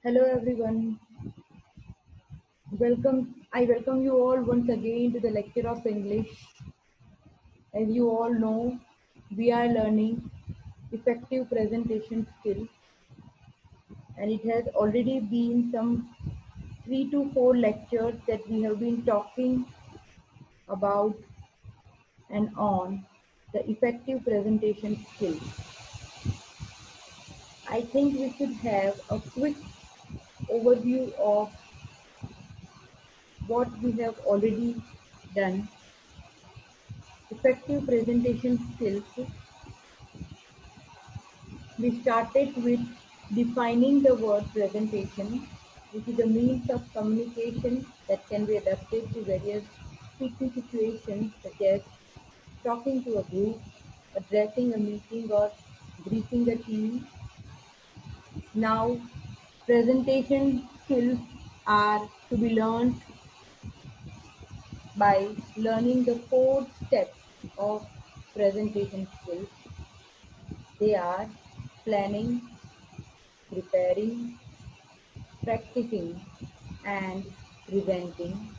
Hello everyone. I welcome you all once again to the lecture of English. As you all know, we are learning effective presentation skills, and it has already been some 3 to 4 lectures that we have been talking about and on the effective presentation skills. I think we should have a quick overview of what we have already done. Effective presentation skills. We started with defining the word presentation, which is a means of communication that can be adapted to various speaking situations such as talking to a group, addressing a meeting, or briefing a team. Now, presentation skills are to be learned by learning the 4 steps of presentation skills. They are planning, preparing, practicing, and preventing.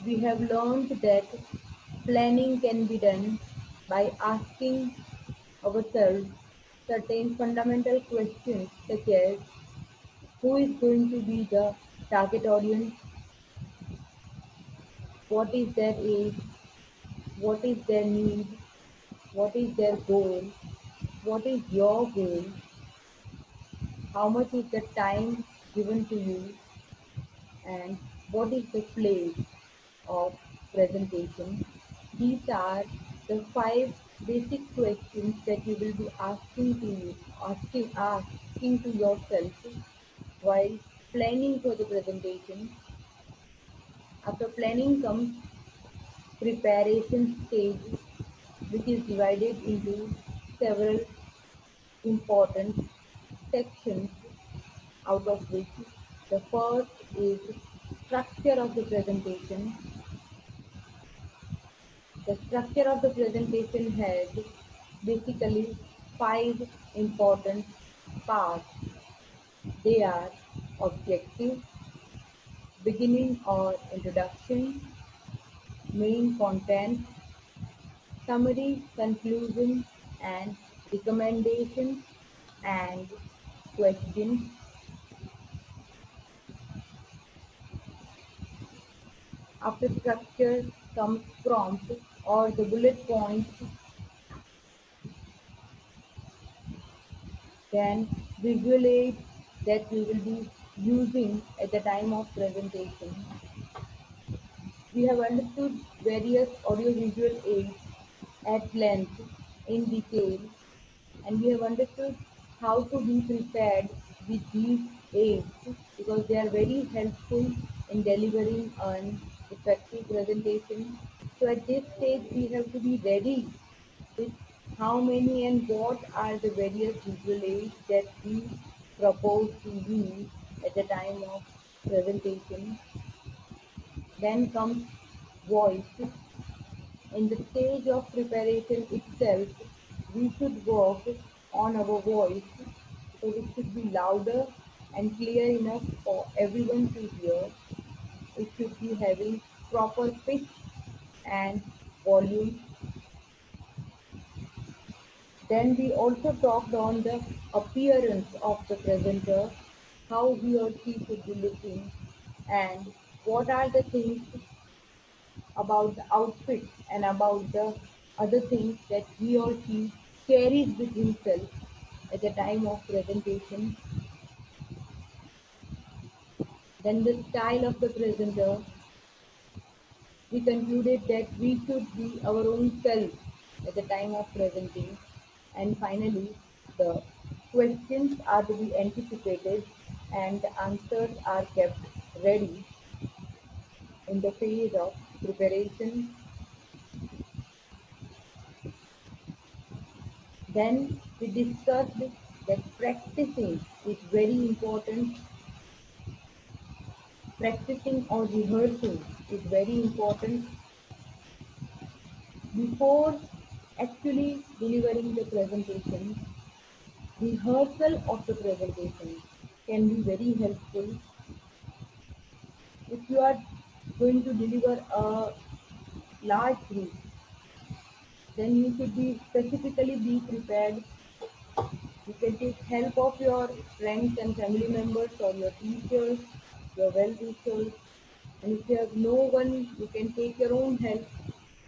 We have learned that planning can be done by asking ourselves certain fundamental questions such as who is going to be the target audience, what is their age, what is their need, what is their goal, what is your goal, how much is the time given to you, and what is the place of presentation. These are the 5 basic questions that you will be asking to yourself while planning for the presentation. After planning comes preparation stage, which is divided into several important sections, out of which the first is structure of the presentation. The structure of the presentation has basically 5 important parts. They are objective, beginning or introduction, main content, summary, conclusion, and recommendation, and questions. After structure comes prompt or the bullet points, then visual aids that we will be using at the time of presentation. We have understood various audiovisual aids at length in detail, and we have understood how to be prepared with these aids because they are very helpful in delivering an effective presentation. So at this stage, we have to be ready with how many and what are the various visual aids that we propose to use at the time of presentation. Then comes voice. In the stage of preparation itself, we should work on our voice because it should be louder and clear enough for everyone to hear. It should be having proper pitch and volume. Then we also talked on the appearance of the presenter, how he or she should be looking, and what are the things about the outfit and about the other things that he or she carries with himself at the time of presentation. Then the style of the presenter, we concluded that we should be our own self at the time of presenting. And finally, the questions are to be anticipated and the answers are kept ready in the phase of preparation. Then we discussed that practicing is very important. Practicing or rehearsing is very important before actually delivering the presentation. rehearsal of the presentation can be very helpful. If you are going to deliver a large group, then you should be specifically be prepared. You can take help of your friends and family members or your teachers, your well-wishers. And if you have no one, you can take your own help.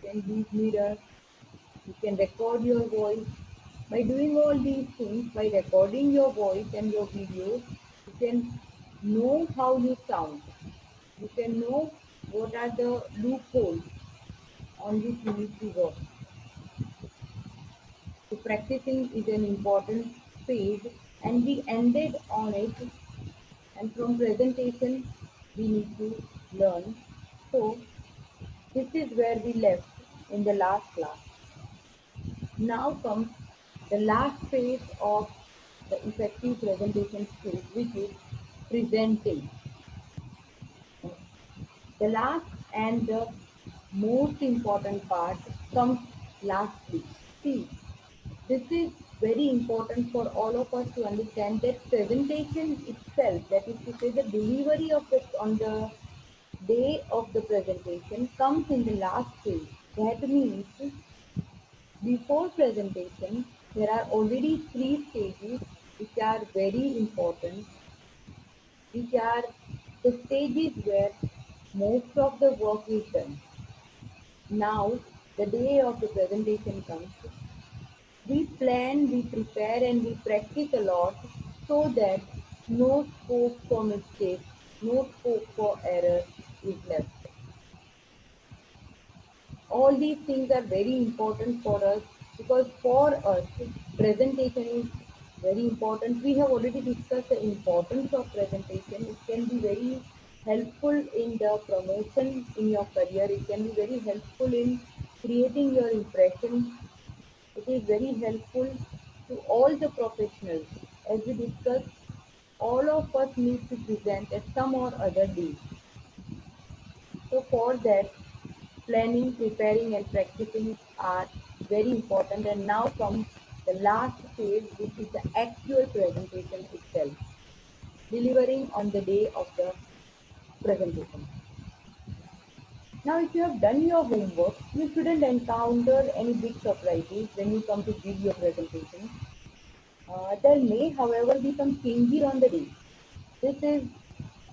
You can use mirror. You can record your voice. By doing all these things, by recording your voice and your video, you can know how you sound. You can know what are the loopholes on which you need to work. So practicing is an important phase, and we ended on it, and from presentation we need to learn. So this is where we left in the last class. Now comes the last phase of the effective presentation skills, which is presenting. The last and the most important part comes lastly. See, this is very important for all of us to understand that presentation itself, that is to say the delivery of the on the day of the presentation, comes in the last phase. That means before presentation there are already three stages which are very important, which are the stages where most of the work is done. Now the day of the presentation comes. We plan, we prepare, and we practice a lot so that no scope for mistake, no scope for error is left. All these things are very important for us because for us, presentation is very important. We have already discussed the importance of presentation. It can be very helpful in the promotion in your career. It can be very helpful in creating your impression. It is very helpful to all the professionals. As we discussed, all of us need to present at some or other day. So for that, planning, preparing and practicing are very important. And now comes the last phase, which is the actual presentation itself, delivering on the day of the presentation. Now, if you have done your homework, you shouldn't encounter any big surprises when you come to give your presentation. There may, however, be some changes on the day. This is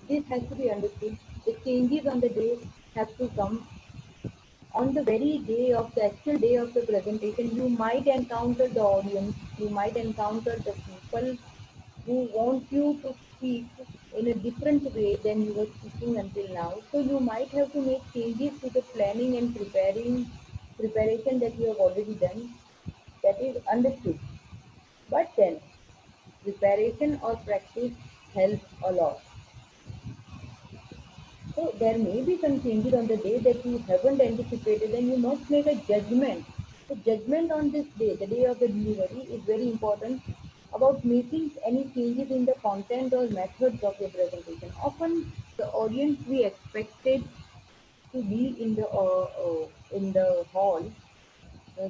this has to be understood. The changes on the day have to come on the very day of the actual day of the presentation. You might encounter the audience. You might encounter the people who want you to speak in a different way than you were speaking until now. So you might have to make changes to the planning and preparation that you have already done. That is understood. But then preparation or practice helps a lot. So there may be some changes on the day that you haven't anticipated, and you must make a judgment. The judgment on this day, the day of the delivery, is very important about making any changes in the content or methods of your presentation. Often the audience we expected to be in the hall uh,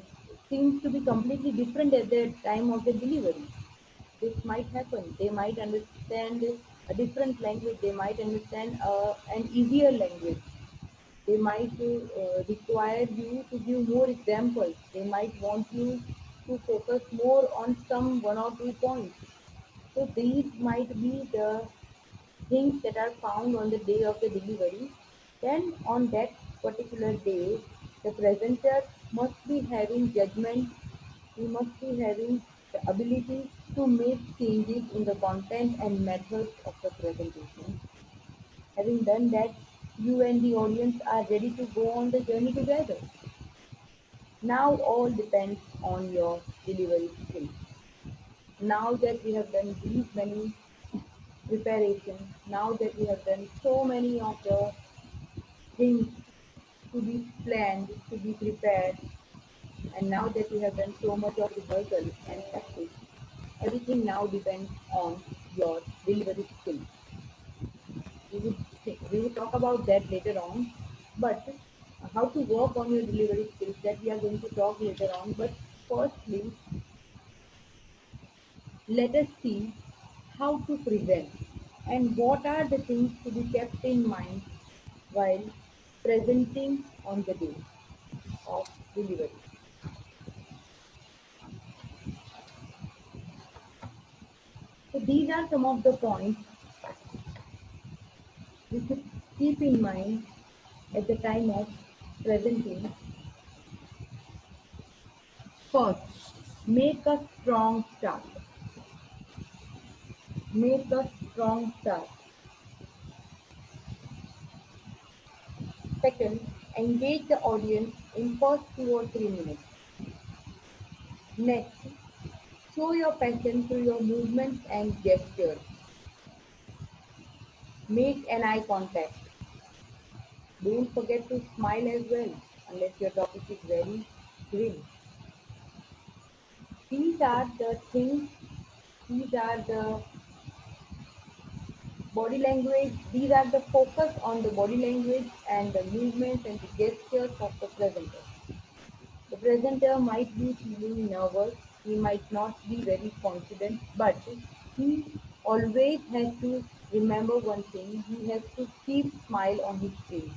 seems to be completely different at the time of the delivery. This might happen. They might understand a different language. They might understand an easier language. They might require you to give more examples. They might want you to focus more on some one or two points. So these might be the things that are found on the day of the delivery. Then on that particular day, the presenter must be having judgment. He must be having the ability to make changes in the content and methods of the presentation. Having done that, you and the audience are ready to go on the journey together. Now all depends on your delivery skills. Now that we have done these many preparations, now that we have done so many of the things to be planned, to be prepared, and now that we have done so much of rehearsal and practice, everything now depends on your delivery skills. We will talk about that later on, but how to work on your delivery skills, that we are going to talk later on. But firstly, let us see how to present and what are the things to be kept in mind while presenting on the day of delivery. So these are some of the points we should keep in mind at the time of presenting. First, make a strong start. Make a strong start. Second, engage the audience in first 2 or 3 minutes. Next, show your passion through your movements and gestures. Make an eye contact. Don't forget to smile as well, unless your topic is very grim. These are the things, these are the body language, these are the focus on the body language and the movements and the gestures of the presenter. The presenter might be feeling nervous, he might not be very confident, but he always has to remember one thing, he has to keep smile on his face.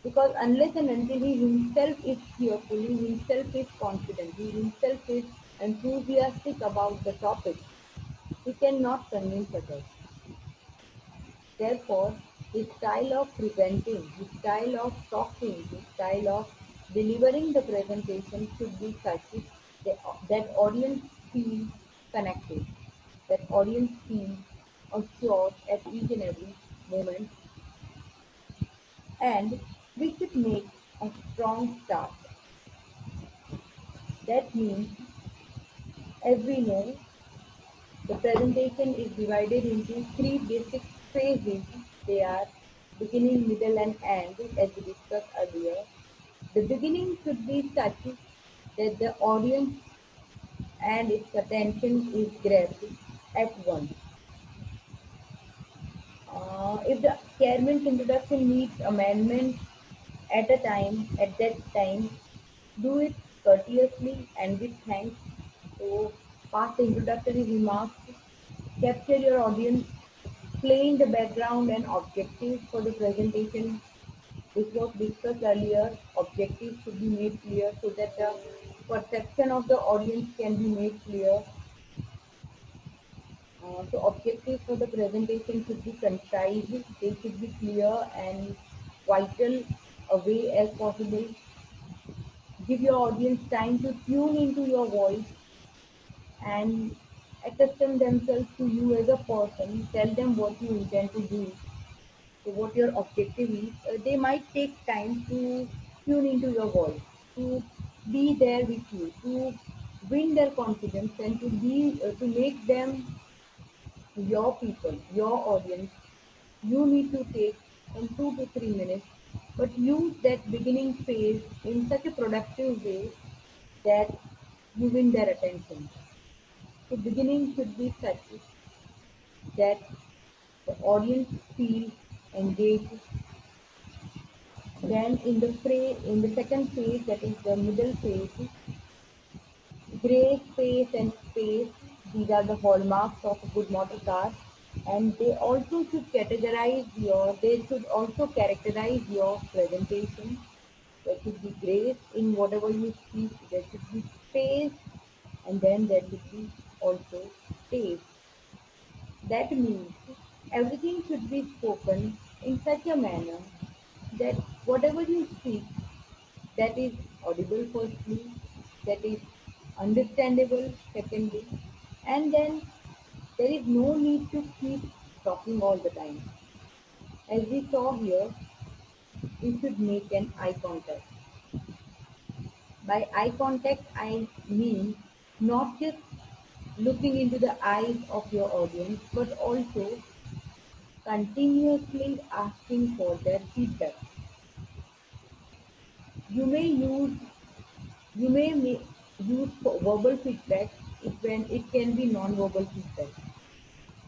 Because unless and until he himself is cheerful, he himself is confident, he himself is enthusiastic about the topic, he cannot convince others. Therefore, his style of presenting, his style of talking, his style of delivering the presentation should be such that audience feels connected, that audience feels assured at each and every moment, and we should make a strong start. That means, as we know, the presentation is divided into three basic phases. They are beginning, middle, and end, as we discussed earlier. The beginning should be such that the audience and its attention is grabbed at once. If the chairman's introduction needs amendment at that time, do it courteously and with thanks. So, pass the introductory remarks, capture your audience, explain the background and objectives for the presentation. This was discussed earlier. Objectives should be made clear so that the perception of the audience can be made clear. So objectives for the presentation should be concise, they should be clear and vital away as possible. Give your audience time to tune into your voice and accustom themselves to you as a person. Tell them what you intend to do. So what your objective is. They might take time to tune into your voice, to be there with you, to win their confidence and to make them your people, your audience. You need to take from 2 to 3 minutes, but use that beginning phase in such a productive way that you win their attention. So beginning should be such that the audience feels engaged. Then in the second phase, that is the middle phase, gray space and space, these are the hallmarks of a good motor car, and they should also characterize your presentation. There should be grace in whatever you speak, there should be space, and then there should be also space. That means everything should be spoken in such a manner that whatever you speak, that is audible firstly, that is understandable secondly, and then there is no need to keep talking all the time. As we saw here, we should make an eye contact. By eye contact, I mean not just looking into the eyes of your audience, but also continuously asking for their feedback. You may use you may use verbal feedback when it can be non-verbal feedback.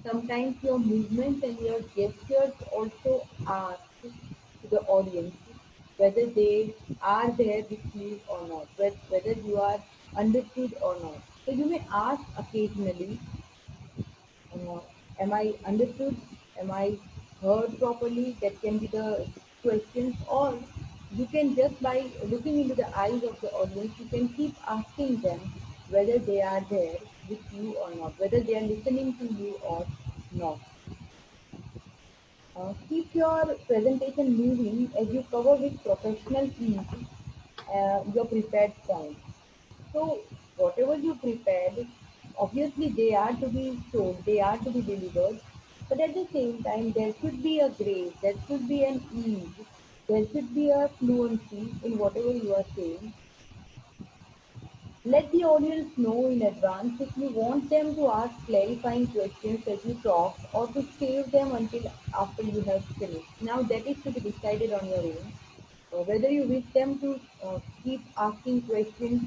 Sometimes your movements and your gestures also ask to the audience whether they are there with you or not, whether you are understood or not. So you may ask occasionally, uh, am I understood? Am I heard properly? That can be the questions. Or you can just by looking into the eyes of the audience, you can keep asking them whether they are there with you or not, whether they are listening to you or not. Keep your presentation moving as you cover with professional ease your prepared points. So whatever you prepared, obviously they are to be shown, they are to be delivered, but at the same time there should be a grace, there should be an ease, there should be a fluency in whatever you are saying. Let the audience know in advance if you want them to ask clarifying questions as you talk or to save them until after you have finished. Now that is to be decided on your own. Whether you wish them to keep asking questions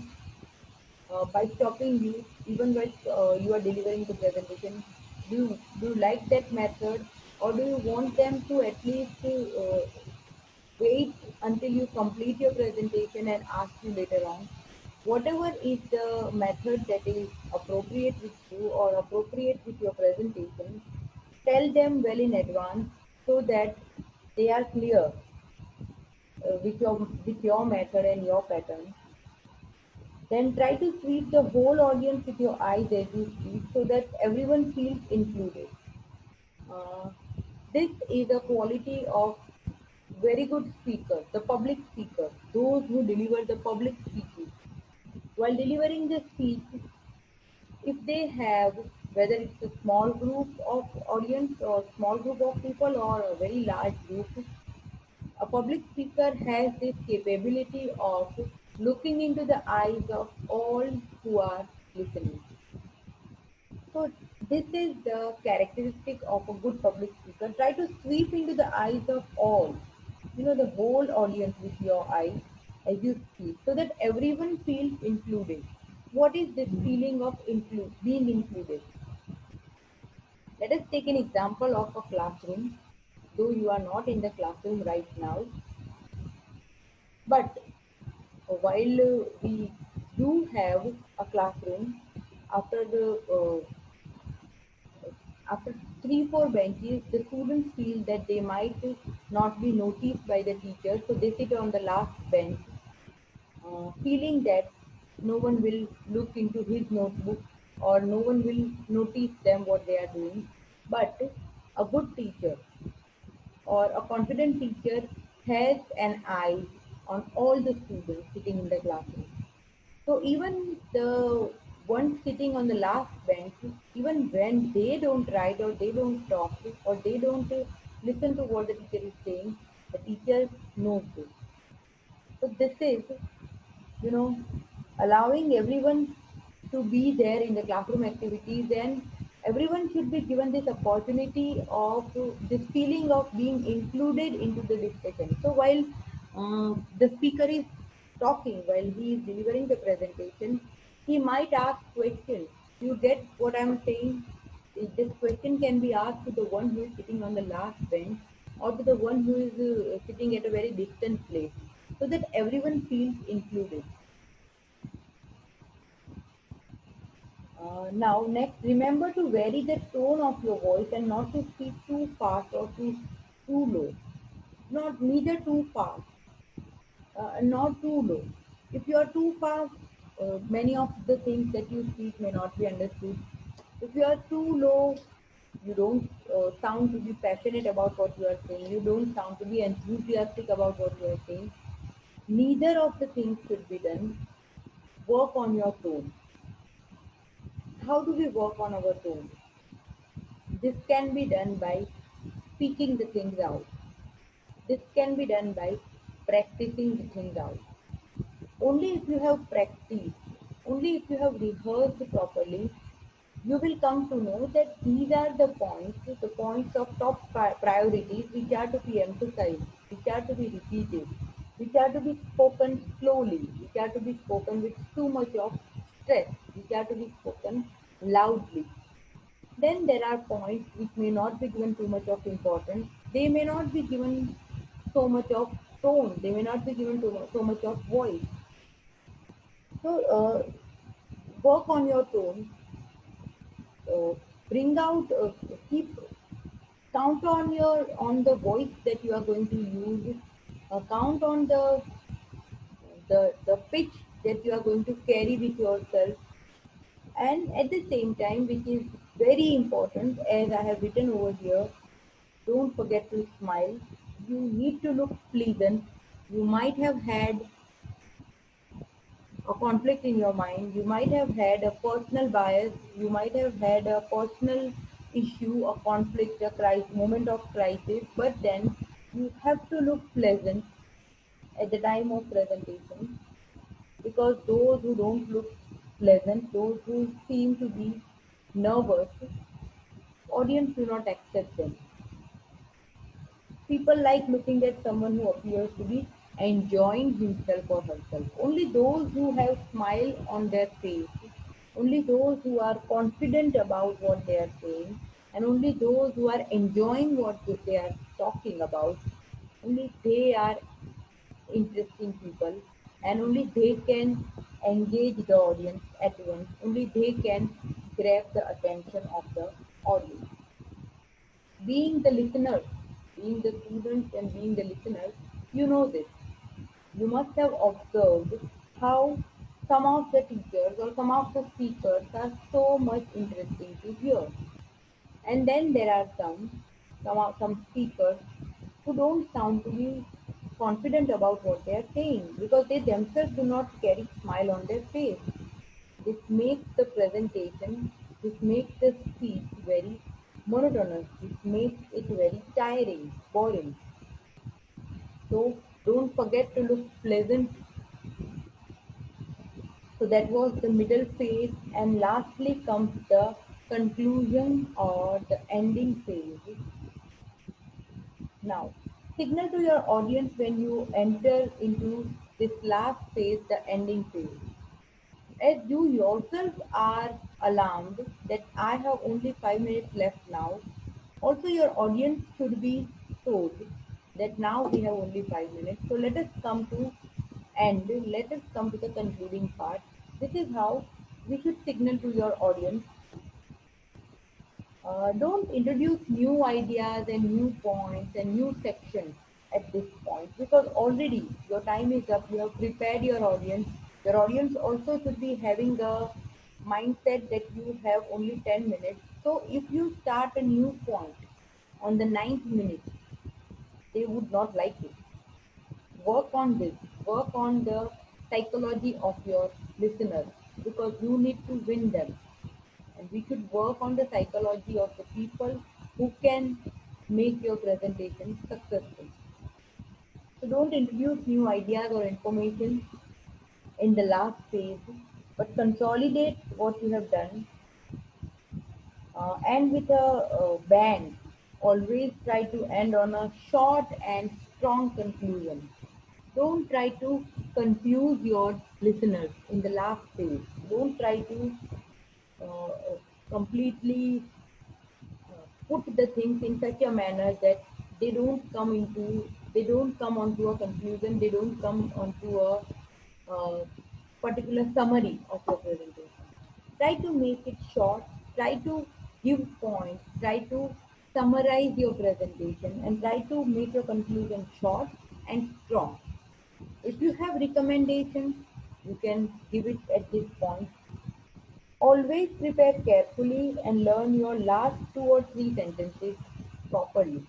by stopping you even when you are delivering the presentation. Do you like that method, or do you want them to at least wait until you complete your presentation and ask you later on? Whatever is the method that is appropriate with you or appropriate with your presentation, tell them well in advance so that they are clear with your method and your pattern. Then try to sweep the whole audience with your eyes as you speak so that everyone feels included. Uh, this is a quality of very good speaker, the public speaker, those who deliver the public speeches. While delivering the speech, if they have, whether it's a small group of audience or small group of people or a very large group, a public speaker has this capability of looking into the eyes of all who are listening. So this is the characteristic of a good public speaker. Try to sweep into the eyes of all, the whole audience with your eyes as you speak, so that everyone feels included. What is this feeling of being included? Let us take an example of a classroom. Though you are not in the classroom right now, but while we do have a classroom, after the after 3 4 benches, the students feel that they might not be noticed by the teacher, so they sit on the last bench, feeling that no one will look into his notebook or no one will notice them what they are doing. But a good teacher or a confident teacher has an eye on all the students sitting in the classroom. So even the ones sitting on the last bench, even when they don't write or they don't talk or they don't listen to what the teacher is saying, the teacher knows this. So this is, you know, allowing everyone to be there in the classroom activities, and everyone should be given this opportunity of this feeling of being included into the discussion. So while the speaker is talking, while he is delivering the presentation, he might ask questions. You get what I'm saying? This question can be asked to the one who is sitting on the last bench or to the one who is sitting at a very distant place, so that everyone feels included. Now, next, remember to vary the tone of your voice and not to speak too fast or too low. Not neither too fast, not too low. If you are too fast, many of the things that you speak may not be understood. If you are too low, you don't sound to be passionate about what you are saying. You don't sound to be enthusiastic about what you are saying. Neither of the things should be done. Work on your tone. How do we work on our tone? This can be done by speaking the things out. This can be done by practicing the things out. Only if you have practiced, only if you have rehearsed properly, you will come to know that these are the points of top priorities which are to be emphasized, which are to be repeated, which are to be spoken slowly, which are to be spoken with too much of stress, which are to be spoken loudly. Then there are points which may not be given too much of importance. They may not be given so much of tone. They may not be given so much of voice. So Work on your tone, uh, bring out, keep count on the voice that you are going to use, count on the pitch that you are going to carry with yourself, and at the same time, which is very important, as I have written over here, don't forget to smile. You need to look pleasant. You might have had a conflict in your mind. You might have had a personal bias. You might have had a personal issue, a conflict, a crisis, moment of crisis. But then you have to look pleasant at the time of presentation, because those who don't look pleasant, those who seem to be nervous, audience do not accept them. People like looking at someone who appears to be enjoying himself or herself. Only those who have smile on their face, only those who are confident about what they are saying, and only those who are enjoying what they are talking about, only they are interesting people, and only they can engage the audience at once. Only they can grab the attention of the audience. Being the listener, being the student and being the listener, you know this. You must have observed how some of the teachers or some of the speakers are so much interesting to hear. And then there are some speakers who don't sound to be confident about what they are saying, because they themselves do not carry smile on their face. This makes the presentation, this makes the speech very monotonous. This makes it very tiring, boring. So don't forget to look pleasant. So that was the middle phase, and lastly comes the conclusion or the ending phase. Now, signal to your audience when you enter into this last phase, the ending phase. As you yourself are alarmed that I have only 5 minutes left now, also your audience should be told that now we have only 5 minutes. So let us come to end. Let us come to the concluding part. This is how we should signal to your audience. Don't introduce new ideas and new points and new sections at this point, because already your time is up. You have prepared your audience. Your audience also should be having a mindset that you have only 10 minutes. So if you start a new point on the ninth minute, they would not like it. Work on this. Work on the psychology of your listeners, because you need to win them, and we should work on the psychology of the people who can make your presentation successful. So don't introduce new ideas or information in the last phase, but consolidate what you have done, and with a bang. Always try to end on a short and strong conclusion. Don't try to confuse your listeners in the last phase. Don't try to completely put the things in such a manner that they don't come onto a conclusion, they don't come onto a uh, particular summary of your presentation. Try to make it short, try to give points, try to summarize your presentation, and try to make your conclusion short and strong. If you have recommendations, you can give it at this point. Always prepare carefully and learn your last two or three sentences properly.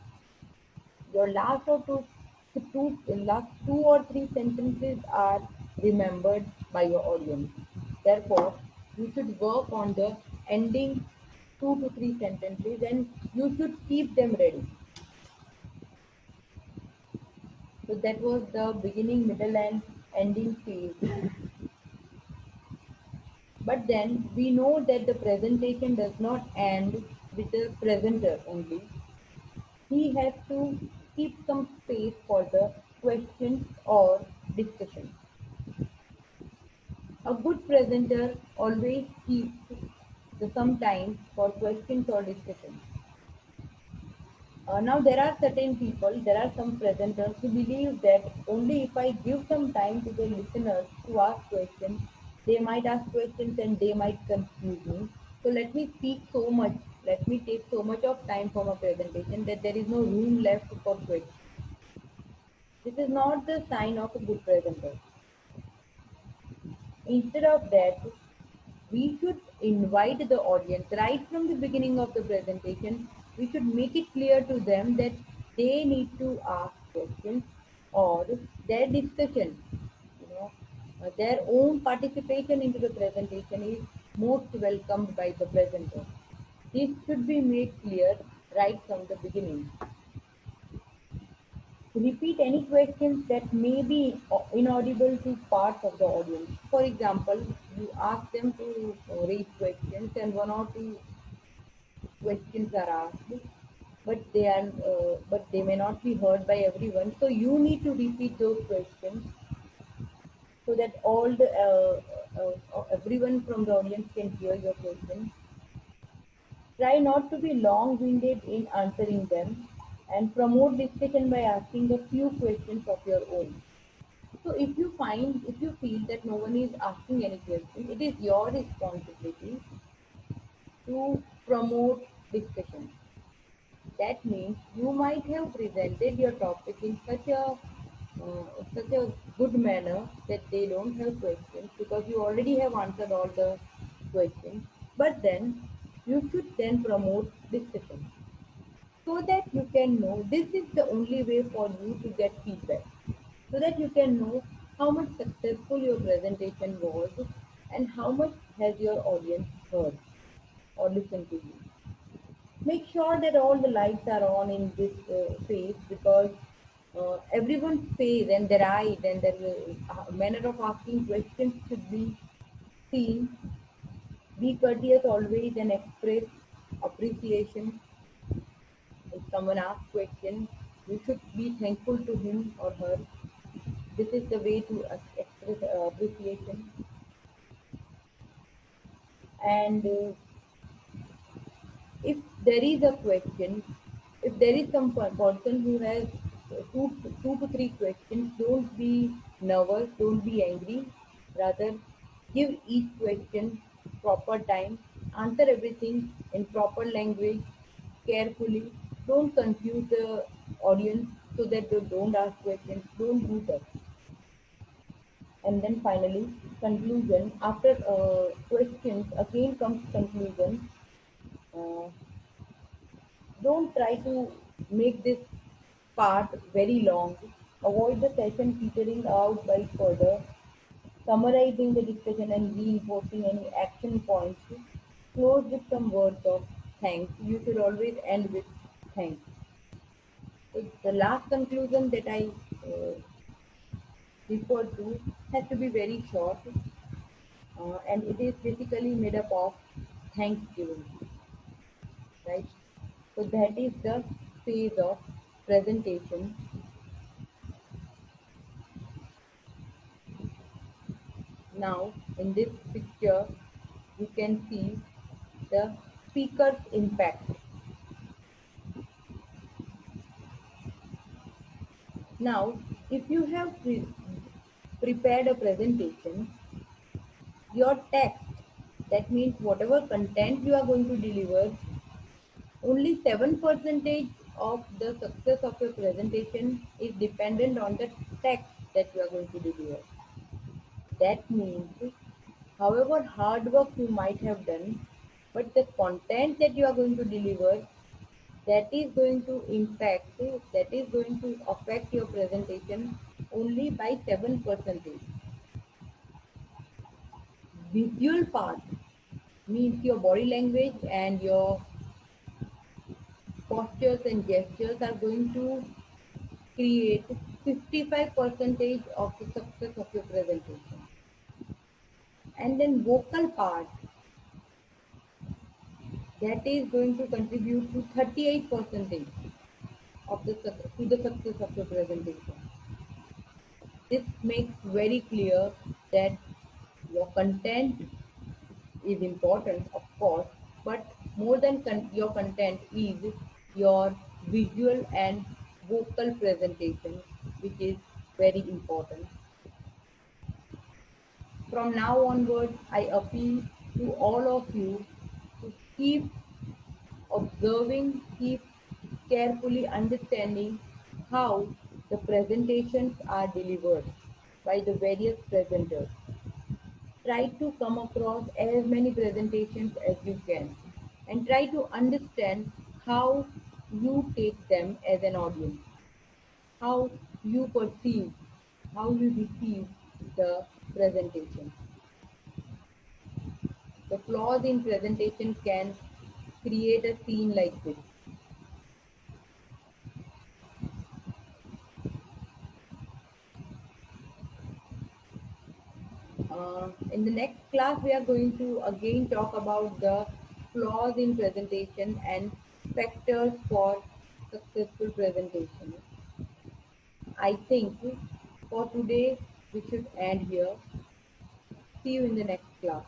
Your last two or three sentences are remembered by your audience. Therefore, you should work on the ending two to three sentences, and you should keep them ready. So that was the beginning, middle, and ending phase. But then we know that the presentation does not end with the presenter only. He has to keep some space for the questions or discussion. A good presenter always keeps some time for questions or discussion. Now there are some presenters who believe that only if I give some time to the listeners to ask questions, They might ask questions and they might confuse me. So let me speak so much, let me take so much of time for my presentation that there is no room left for questions. This is not the sign of a good presenter. Instead of that, we should invite the audience right from the beginning of the presentation. We should make it clear to them that they need to ask questions, or their discussion, you know, their own participation into the presentation is most welcomed by the presenter. This should be made clear right from the beginning. Repeat any questions that may be inaudible to parts of the audience. For example, you ask them to raise questions and one or two questions are asked, but they may not be heard by everyone. So you need to repeat those questions so that everyone from the audience can hear your question. Try not to be long-winded in answering them, and promote discussion by asking a few questions of your own. So if you feel that no one is asking any question, it is your responsibility to promote discussion. That means you might have presented your topic in such a good manner that they don't have questions because you already have answered all the questions. But then you should then promote discussion so that you can know this is the only way for you to get feedback, so that you can know how much successful your presentation was and how much has your audience heard or listened to you. Make sure that all the lights are on in this phase, because everyone's face and their eyes and their manner of asking questions should be seen. Be courteous always and express appreciation. If someone asks questions, you should be thankful to him or her. This is the way to express appreciation. And if there is a question, if there is some person who has two to three questions, don't be nervous, don't be angry. Rather, give each question proper time, answer everything in proper language, carefully. Don't confuse the audience so that they don't ask questions. Don't do that. And then finally, conclusion. After questions, again comes conclusion. Uh, don't try to make this part very long. Avoid the session petering out by further summarizing the discussion and reinforcing any action points. Close with some words of thanks. You should always end with thanks. So the last conclusion that I refer to has to be very short, and it is basically made up of Thanksgiving, right? So that is the phase of presentation. Now, in this picture, you can see the speaker's impact. Now, if you have prepared a presentation, your text, that means whatever content you are going to deliver, only 7% of the success of your presentation is dependent on the text that you are going to deliver. That means, however hard work you might have done, but the content that you are going to deliver, that is going to impact, that is going to affect your presentation only by 7%. Visual part means your body language and your postures and gestures are going to create 55% of the success of your presentation. And then vocal part, that is going to contribute to 38% of to the success of your presentation. This makes very clear that your content is important, of course, but more than your content is your visual and vocal presentation, which is very important. From now onwards, I appeal to all of you to keep observing, keep carefully understanding how the presentations are delivered by the various presenters. Try to come across as many presentations as you can and try to understand how you take them as an audience, how you perceive, how you receive the presentation. The flaws in presentation can create a scene like this. In the next class, we are going to again talk about the flaws in presentation and factors for successful presentation. I think for today we should end here. See you in the next class.